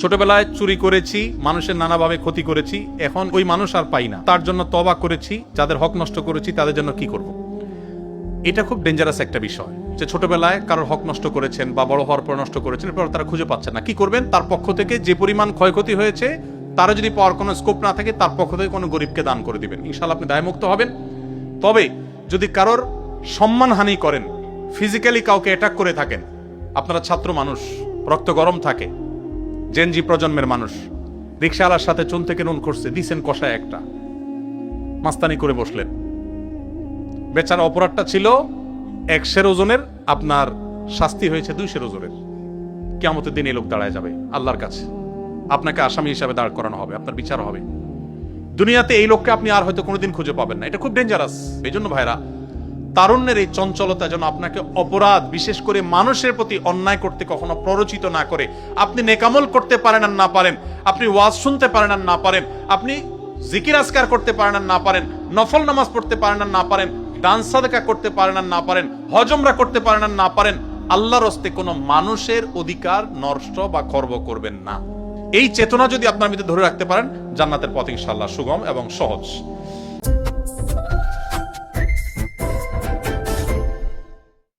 ছোটবেলায় চুরি করেছি, মানুষের নানাভাবে ক্ষতি করেছি, এখন ওই মানুষ আর পাই না, তার জন্য তওবা করেছি, যাদের হক নষ্ট করেছি তাদের জন্য কি করব। এটা খুব ডেঞ্জারাস একটা বিষয় যে ছোটবেলায় কারোর হক নষ্ট করেছেন বা বড় হওয়ার পর নষ্ট করেছেন, এরপর তারা খুঁজে পাচ্ছেন না, কি করবেন? তার পক্ষ থেকে যে পরিমাণ ক্ষয়ক্ষতি হয়েছে তারা যদি পাওয়ার কোনো স্কোপ না থাকে, তার পক্ষ থেকে কোনো গরিবকে দান করে দিবেন, ইনশাআল্লাহ আপনি দায়মুক্ত হবেন। তবে যদি কারোর সম্মানহানি করেন, ফিজিক্যালি কাউকে অ্যাটাক করে থাকেন, আপনারা ছাত্র মানুষ, রক্ত গরম থাকে, জেনজি প্রজন্মের মানুষ, রিকশাওয়ালার সাথে চুন থেকে নুন করছে, দিছেন কষায় একটা, মাস্তানি করে বসলেন, বেচারা অপরাধটা ছিল 100 ওজনের, আপনার শাস্তি হয়েছে 200 ওজনের। কিয়ামতের দিন এই লোক দাঁড়ায় যাবে আল্লাহর কাছে, আপনাকে আসামি হিসাবে দাঁড় করানো হবে, আপনার বিচার হবে। দুনিয়াতে এই লোককে আপনি আর হয়তো কোনোদিন খুঁজে পাবেন না। এটা খুব ডেঞ্জারাস। এই জন্য ভাইরা, তারুণ্যের এই চঞ্চলতা যেন আপনাকে অপরাধ, বিশেষ করে মানুষের প্রতি অন্যায় করতে কখনো প্ররোচিত না করে। আপনি নেকামল করতে পারেন আর না পারেন, আপনি ওয়াজ শুনতে পারেন আর না পারেন, আপনি জিকির আজকার করতে পারেন আর না পারেন, নফল নামাজ পড়তে পারেন আর না পারেন, দান সাদকা করতে পারেন আর না পারেন, হজ উমরা করতে পারেন আর না পারেন, আল্লাহর হস্তে কোনো মানুষের অধিকার নষ্ট বা খর্ব করবেন না। এই চেতনা যদি আপনার ভিতরে ধরে রাখতে পারেন, জান্নাতের পথ ইনশাআল্লাহ সুগম এবং সহজ।